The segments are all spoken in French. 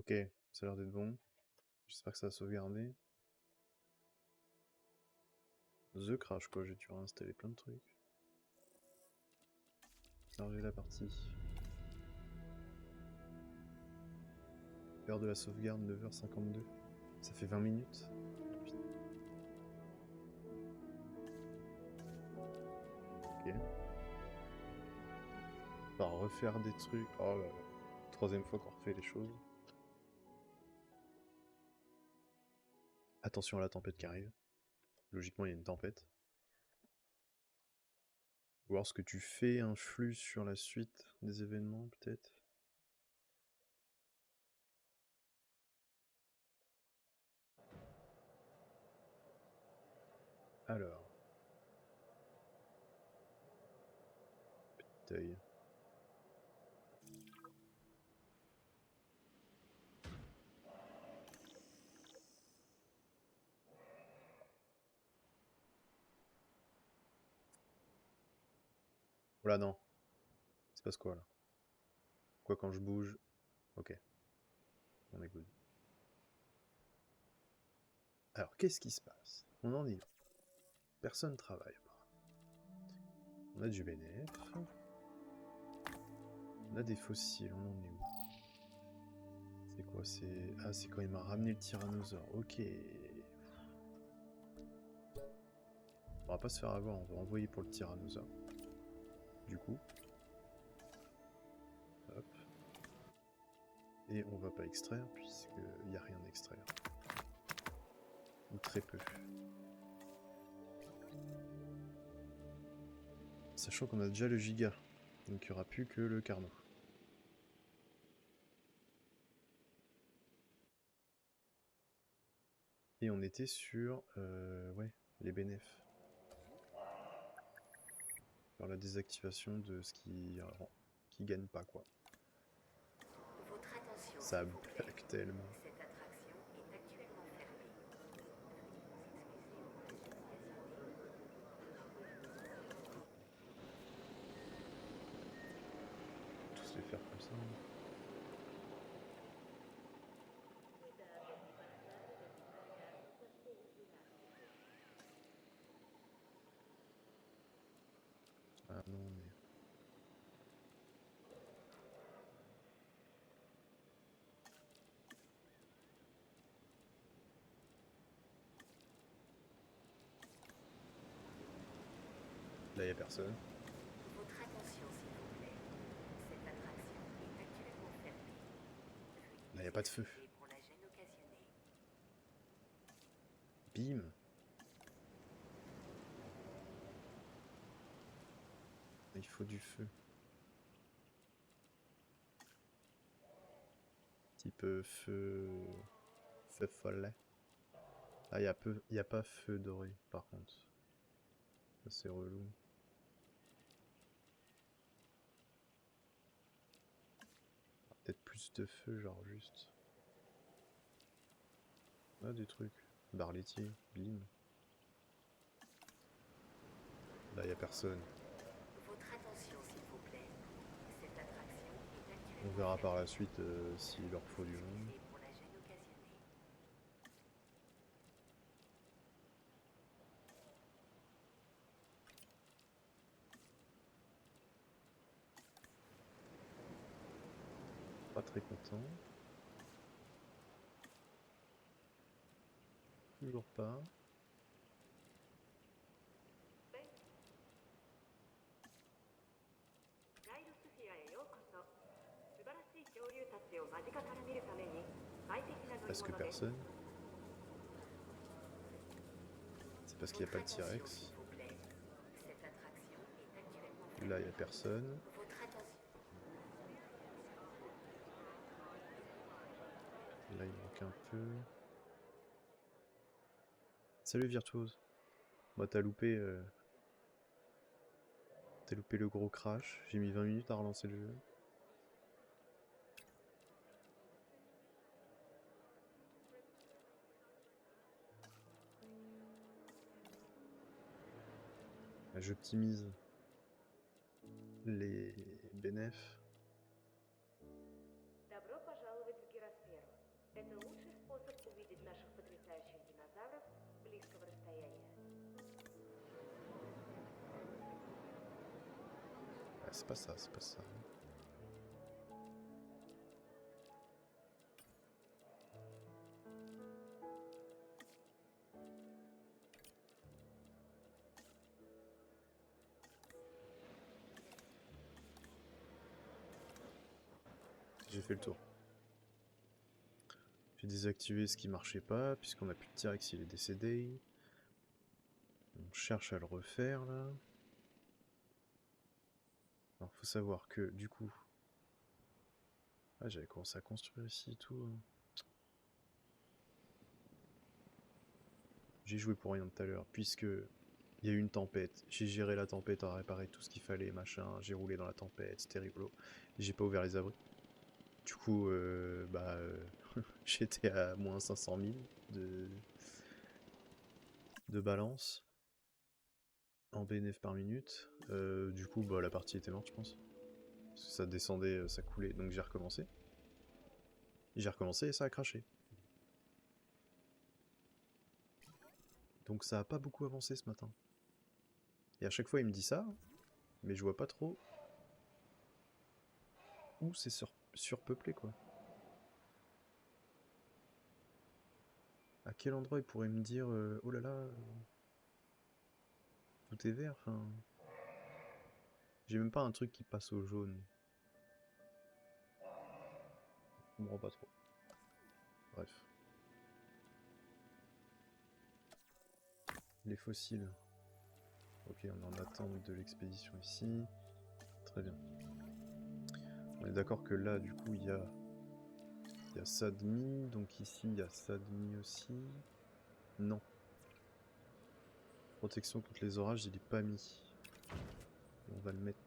Ok, ça a l'air d'être bon. J'espère que ça va sauvegarder. The Crash quoi, j'ai dû réinstaller plein de trucs. Charger la partie. Heure de la sauvegarde 9h52. Ça fait 20 minutes. Ok. On va refaire des trucs. Oh là là. Troisième fois qu'on refait les choses. Attention à la tempête qui arrive. Logiquement, il y a une tempête. Voir ce que tu fais influe sur la suite des événements, peut-être. Alors. Petit œil. Oh là non. C'est passe quoi là? Quoi quand je bouge? Ok. On est good. Alors, qu'est-ce qui se passe? On en est où? Personne travaille. On a du BNF. On a des fossiles, on en est où? C'est quoi? C'est... Ah, c'est quand il m'a ramené le tyrannosaure. Ok. On va pas se faire avoir, on va envoyer pour le tyrannosaure. Du coup. Hop. Et on va pas extraire, puisqu'il n'y a rien à extraire. Ou très peu. Sachant qu'on a déjà le giga. Donc il n'y aura plus que le Carnot. Et on était sur... ouais, les bénéfices. Sur la désactivation de ce qui gagne pas, quoi. Votre attention, Ça s'il vous plaît. bug tellement. Cette attraction est actuellement fermée. Tous les faire comme ça. Hein. Ah non, mais... Là, y a personne. Votre attention, s'il vous plaît. Cette attraction est actuellement fermée. Là, y a Veuillez pas de feu. s'excuser pour la gêne occasionnée. Bim. Il faut du feu. Type feu... Feu follet. Ah, y a pas feu doré, par contre. Ça, c'est relou. Peut-être plus de feu, genre juste... Ah, des trucs. Bar laitier, bim. Là, y a personne. Votre attention, s'il vous plaît. Cette attraction est On actuellement verra par la fermée. suite s'il leur faut Veuillez du monde. s'excuser pour la gêne occasionnée. Pas très content. Toujours pas. Presque personne. C'est parce qu'il n'y a Votre pas le attention, s'il T-Rex. vous plaît. Cette attraction est actuellement Là, il n'y fermée. a personne. Votre attention. Là, il manque un peu. Salut Virtuose. Bah, t'as loupé le gros crash. J'ai mis 20 minutes à relancer le jeu. Là, j'optimise les bénéfices. Добро пожаловать в Гиросферу. c'est pas ça, c'est pas ça. J'ai fait le tour. J'ai désactivé ce qui marchait pas, puisqu'on a plus de T-Rex, il est décédé. On cherche à le refaire là. Alors faut savoir que du coup... Ah, j'avais commencé à construire ici et tout. J'ai joué pour rien tout à l'heure, puisque il y a eu une tempête. J'ai géré la tempête à réparer tout ce qu'il fallait, machin. J'ai roulé dans la tempête, c'était rigolo. J'ai pas ouvert les abris. Du coup, j'étais à moins 500 000 de balance en BNF par minute. Du coup, bah, la partie était morte, je pense. Parce que ça descendait, ça coulait, donc j'ai recommencé. J'ai recommencé et ça a craché. Donc ça a pas beaucoup avancé ce matin. Et à chaque fois, il me dit ça, mais je vois pas trop où c'est surpeuplé, quoi. À quel endroit il pourrait me dire oh là là, tout est vert, enfin. J'ai même pas un truc qui passe au jaune. Je comprends pas trop. Bref. Les fossiles. Ok, on est en attente de l'expédition ici. Très bien. On est d'accord que là, du coup, il y a ça de mis, donc ici, il y a ça de mis aussi. Non. Protection contre les orages, il est pas mis. On va le mettre.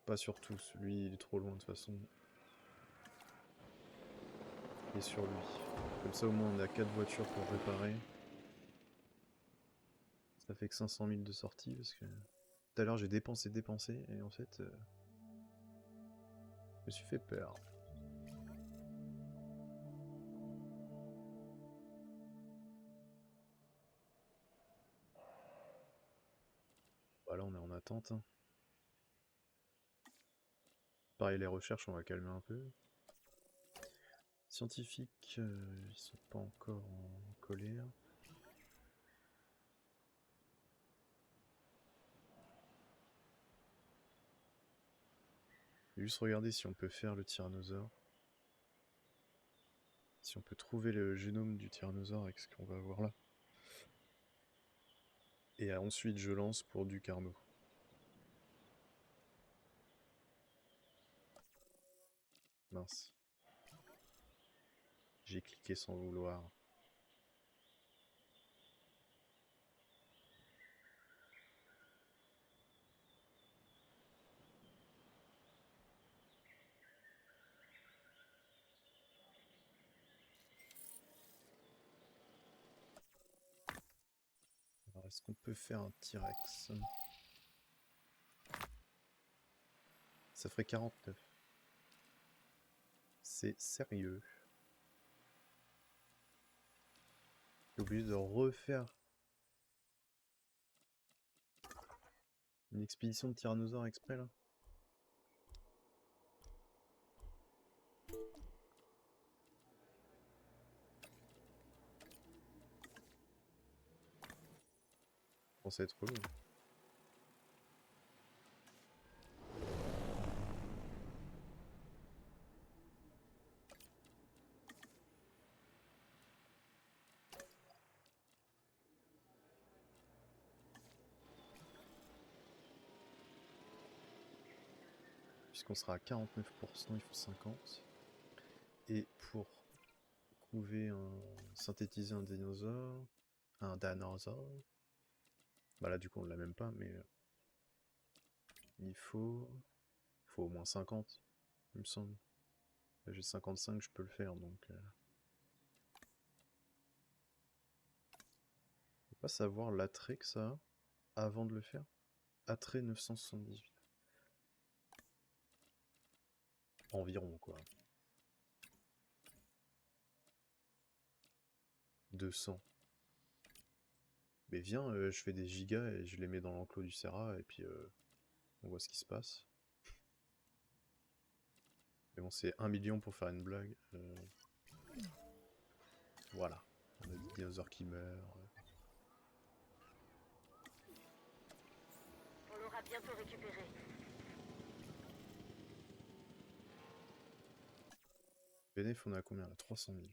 Pas sur tous, lui, il est trop loin de toute façon. Et sur lui. Comme ça, au moins, on a 4 voitures pour réparer. Ça fait que 500 000 de sortie, parce que... Tout à l'heure, j'ai dépensé, et en fait... je me suis fait peur. Voilà, on est en attente. Hein. Pareil, les recherches, on va calmer un peu. Scientifiques, ils sont pas encore en colère. Juste regarder si on peut faire le tyrannosaure. Si on peut trouver le génome du tyrannosaure avec ce qu'on va voir là. Et ensuite je lance pour du Carno. Mince. J'ai cliqué sans vouloir. Alors est-ce qu'on peut faire un T-Rex? Ça ferait 49. C'est sérieux. J'ai obligé de refaire une expédition de tyrannosaure exprès là. Bon, ça va être relou. Puisqu'on sera à 49%, il faut 50. Et pour synthétiser un dinosaure, un dinosaure, bah là du coup on l'a même pas, mais il faut au moins 50, il me semble. Là j'ai 55, je peux le faire donc. Faut pas savoir l'attrait que ça a avant de le faire. Attrait 978. Environ quoi. 200. Mais viens, je fais des gigas et je les mets dans l'enclos du Serra et puis On voit ce qui se passe. Mais bon, c'est 1 million pour faire une blague. Voilà. On a des dinosaures qui meurent. On l'aura bientôt récupéré. Bénéf, on est à combien là? 300 000.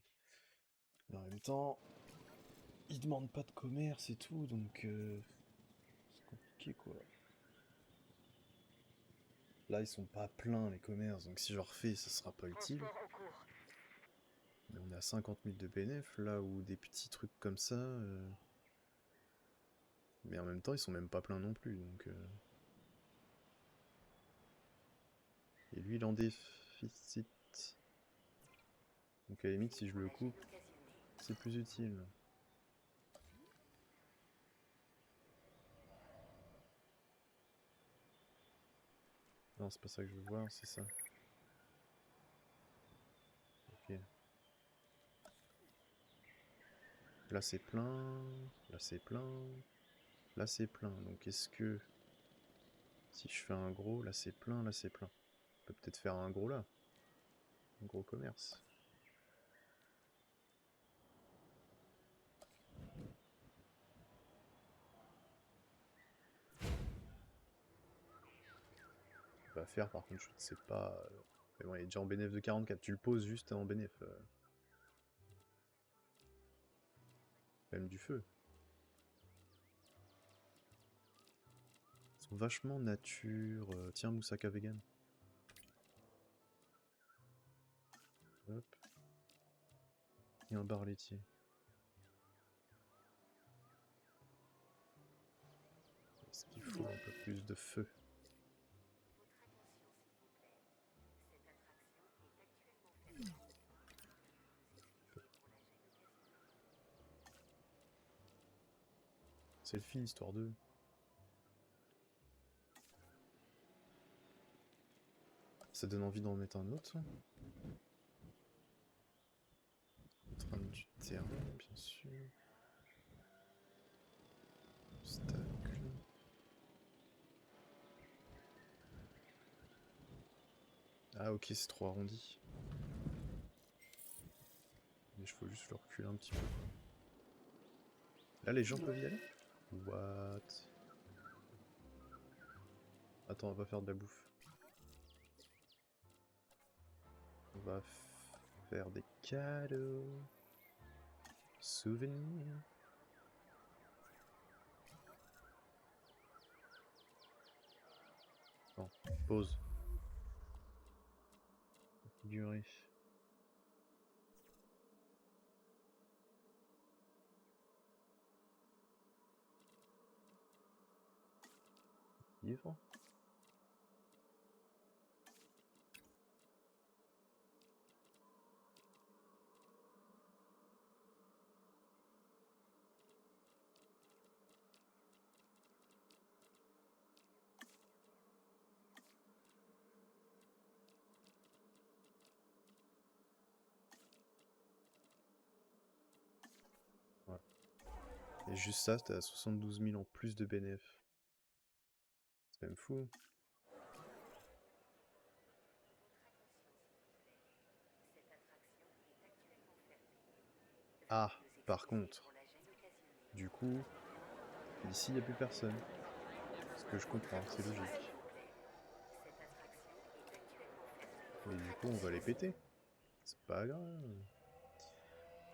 Mais en même temps, ils demandent pas de commerce et tout, donc c'est compliqué quoi. Là, ils sont pas pleins les commerces, donc si je refais, ça sera pas utile. Transport en cours. Mais on est à 50 000 de bénéf, là où des petits trucs comme ça. Mais en même temps, ils sont même pas pleins non plus, donc. Et lui, il est en déficit. Donc à la limite, si je Pour le la gêne coupe, occasionnée. c'est plus utile. Non, c'est pas ça que je veux voir, c'est ça. Ok. Là c'est plein, là c'est plein, là c'est plein. Donc est-ce que si je fais un gros, là c'est plein, là c'est plein. On peut peut-être faire un gros là. Un gros commerce. On va faire par contre, je ne sais pas. Mais bon, il est déjà en bénéf de 44. Tu le poses juste en bénéf. Même du feu. Ils sont vachement nature. Tiens, moussaka vegan. Hop. Et un bar laitier. Est-ce qu'il faut un peu plus de feu? Votre attention, s'il vous plaît. Cette attraction est actuellement fermée. Pour la gêne occasionnée. C'est le film, histoire 2. Ça donne envie d'en mettre un autre. Train du terrain, bien sûr. Obstacle. Ah ok, c'est trop arrondi. Mais il faut juste le reculer un petit peu. Là, les gens peuvent y aller? What? Attends, on va faire de la bouffe. On va faire des cadeaux. Souvenirs. Non, pause. Configurer. Livre. Voilà. Et juste ça, t'as 72 000 en plus de bénéf. C'est quand même fou. Cette attraction est actuellement fermée. Ah, Veuillez nous par excuser contre, pour la gêne occasionnée. du coup, ici, il n'y a plus personne. Ce que je comprends, c'est Attention, logique. s'il vous plaît. Cette attraction est actuellement fermée. Mais Votre du coup, on va les attention, s'il vous péter. plaît. C'est pas grave.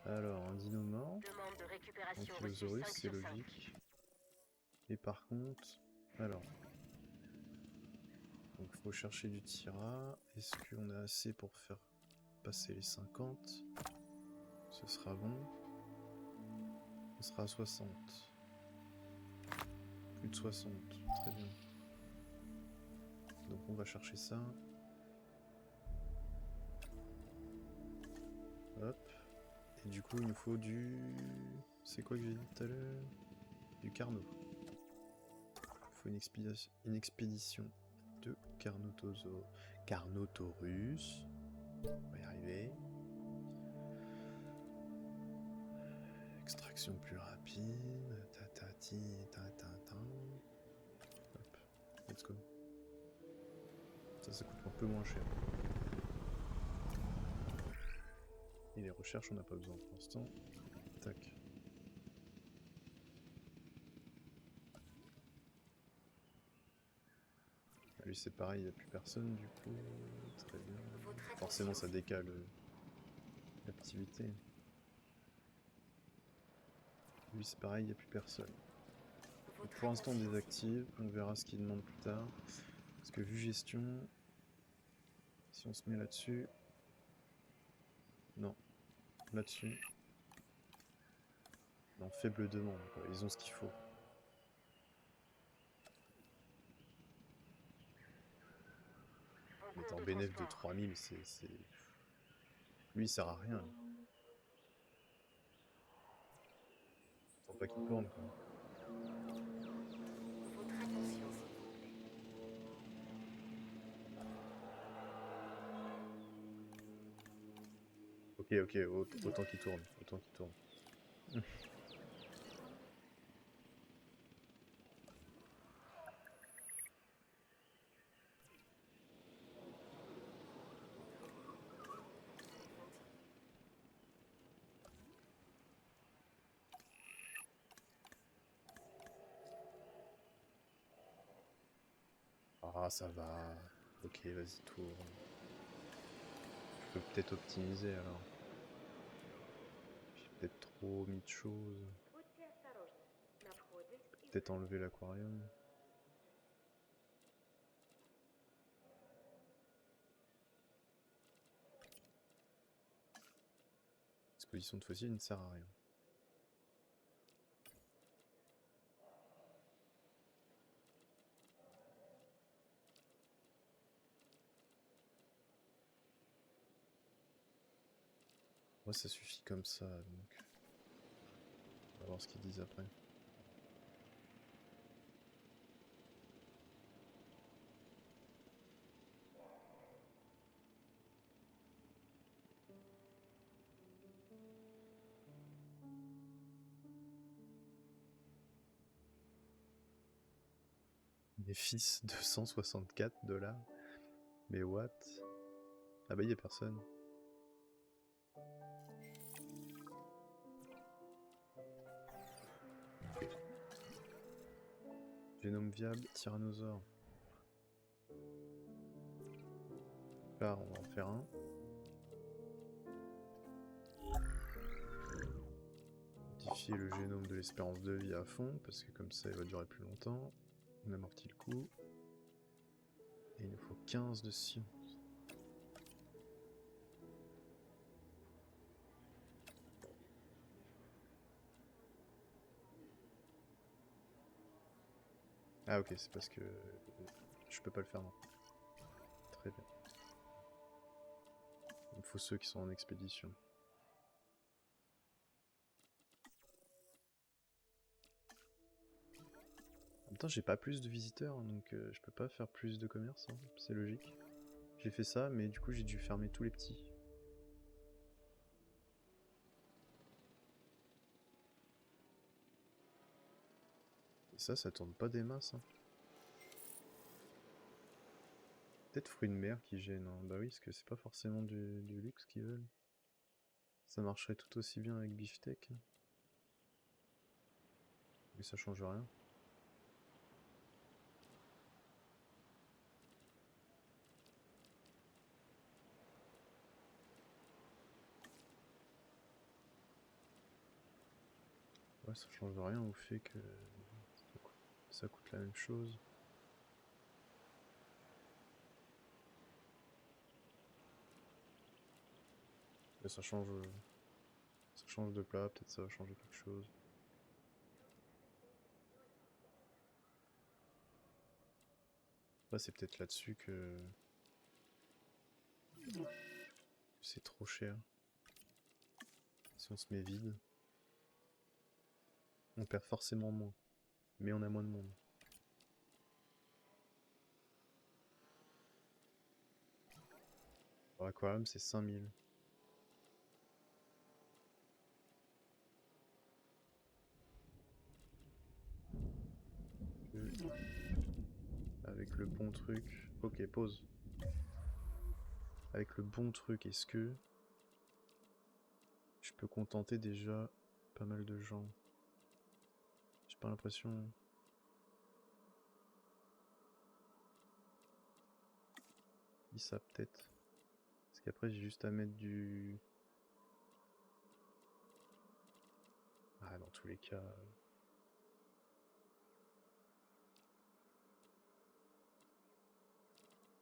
Alors, un dino mort. Demande de récupération reçue Ankylosaurus, 5 c'est sur 5. logique. Et par contre, alors, donc il faut chercher du Tira. Est-ce qu'on a assez pour faire passer les 50? Ce sera bon. Ce sera à 60. Plus de 60, très bien. Donc on va chercher ça. Hop. Et du coup, il nous faut du... C'est quoi que j'ai dit tout à l'heure? Du Carno. Il faut une expédition de Carnotaurus. On va y arriver. Extraction plus rapide. Tatati, tatata. Hop. Let's go. Ça coûte un peu moins cher. Et les recherches, on n'a pas besoin pour l'instant. Tac. Lui c'est pareil, il n'y a plus personne du coup. Très bien. Forcément ça décale l'activité. Lui c'est pareil, il n'y a plus personne. Donc, pour l'instant on désactive, on verra ce qu'il demande plus tard. Parce que vu gestion, si on se met là-dessus... Non, là-dessus. Non, faible demande, quoi. Ils ont ce qu'il faut. Il est en bénéfice de 3000, c'est... Lui il sert à rien. Faut pas qu'il tourne quoi. Votre attention, s'il vous plaît. Ok, autant qu'il tourne, autant qu'il tourne. Ah ça va. Ok, vas-y tourne. Je peux peut-être optimiser alors. J'ai peut-être trop mis de choses. Будьте осторожны. На входе и Peut-être enlever l'aquarium. L'exposition de fossiles ne sert à rien. Moi ça suffit comme ça donc. On va voir ce qu'ils disent après. Mes fils, 264 $. Mais what? Ah bah y'a personne. Génome viable, tyrannosaure. Là on va en faire un. Modifier le génome de l'espérance de vie à fond, parce que comme ça il va durer plus longtemps. On amortit le coup. Et il nous faut 15 de science. Ah ok, c'est parce que je peux pas le faire maintenant. Très bien. Il me faut ceux qui sont en expédition. En même temps, j'ai pas plus de visiteurs, donc je peux pas faire plus de commerce, hein. C'est logique. J'ai fait ça, mais du coup j'ai dû fermer tous les petits. Et ça tourne pas des masses, hein. Peut-être fruits de mer qui gênent, hein. Bah oui, parce que c'est pas forcément du luxe qu'ils veulent. Ça marcherait tout aussi bien avec beefsteak. Mais ça change rien. Ouais, ça change rien au fait que ça coûte la même chose. Mais ça change de plat, peut-être ça va changer quelque chose. Là, c'est peut-être là-dessus que c'est trop cher. Si on se met vide, on perd forcément moins, mais on a moins de monde. Pour l'aquarium, c'est 5000. Avec le pont truc. Ok, pause. avec le bon truc, est-ce que je peux contenter déjà pas mal de gens? J'ai pas l'impression... Dis ça peut-être. Parce qu'après j'ai juste à mettre du... Ah, dans tous les cas...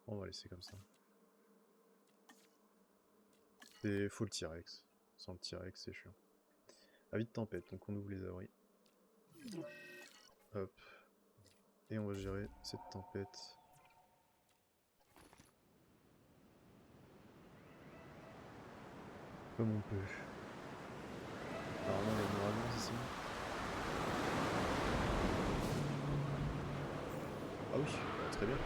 On va laisser comme ça. Et faut le T-Rex. Sans le T-Rex, c'est chiant. Avis de tempête, donc on ouvre les abris. Hop. Et on va gérer cette tempête. Comme on peut. Normalement, il y a une rallonge ici. Ah oui, très bien.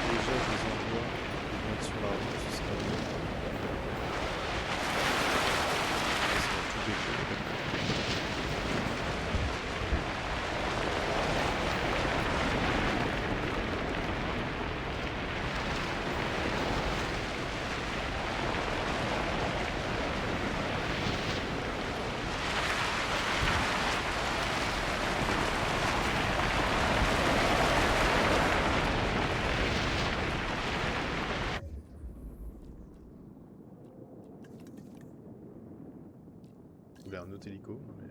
Déjà, je les envoie. Ils vont être sur la route, ce sera mieux. Ça va tout détruire. Vous voulez un autre hélico, mais...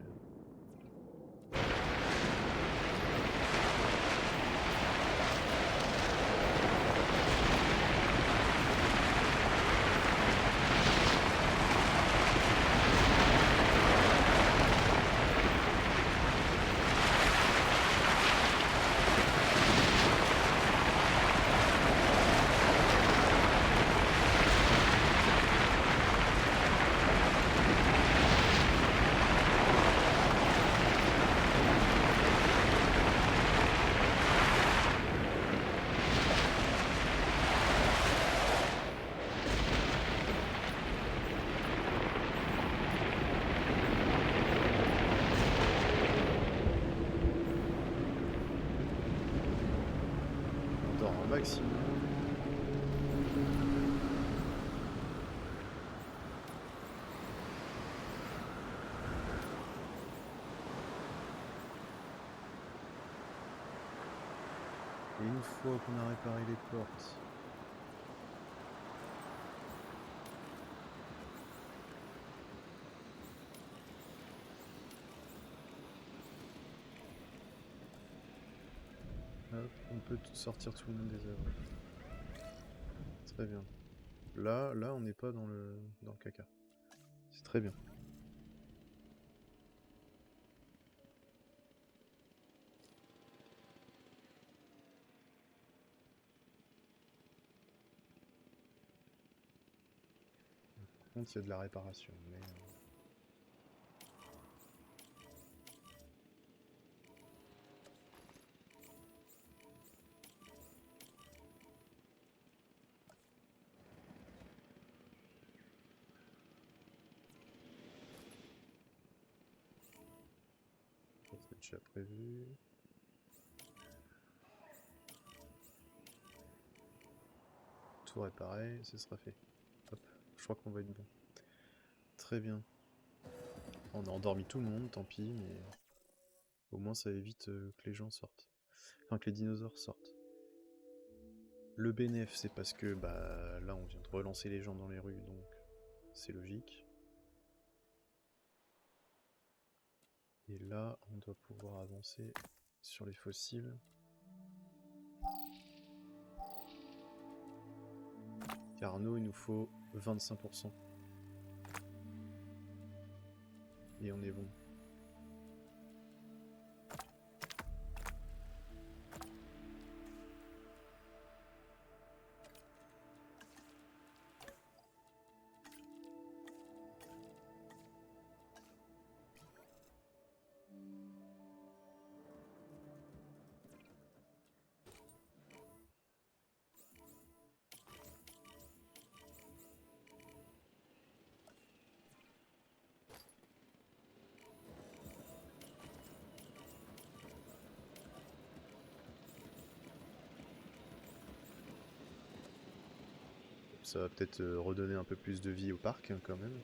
On dort un maximum. Et une fois qu'on a réparé les portes, hop, on peut sortir tout le monde des abris. Très bien. Là, on n'est pas dans le caca. C'est très bien. Par contre, il y a de la réparation, mais... ça, c'est déjà prévu. Tout réparé, ce sera fait. Hop, je crois qu'on va être bon. Très bien. On a endormi tout le monde, tant pis, mais... Au moins ça évite que les gens sortent. Enfin, que les dinosaures sortent. Le bénéf, c'est parce que, bah, là on vient de relancer les gens dans les rues, donc c'est logique. Et là, on doit pouvoir avancer sur les fossiles. Carnot, il nous faut 25%. Et on est bon. Ça va peut-être redonner un peu plus de vie au parc hein, quand même.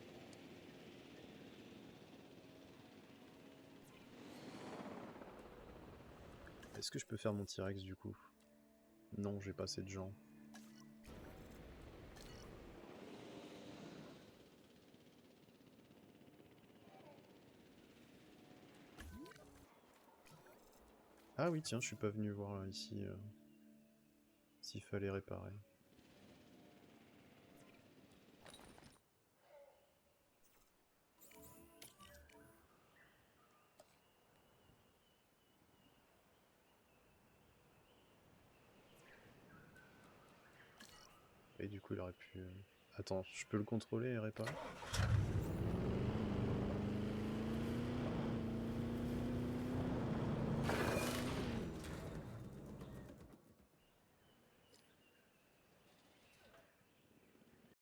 Est-ce que je peux faire mon T-Rex du coup? Non, j'ai pas assez de gens. Ah oui, tiens, je suis pas venu voir ici s'il fallait réparer. Et du coup, il aurait pu... Attends, je peux le contrôler et réparer?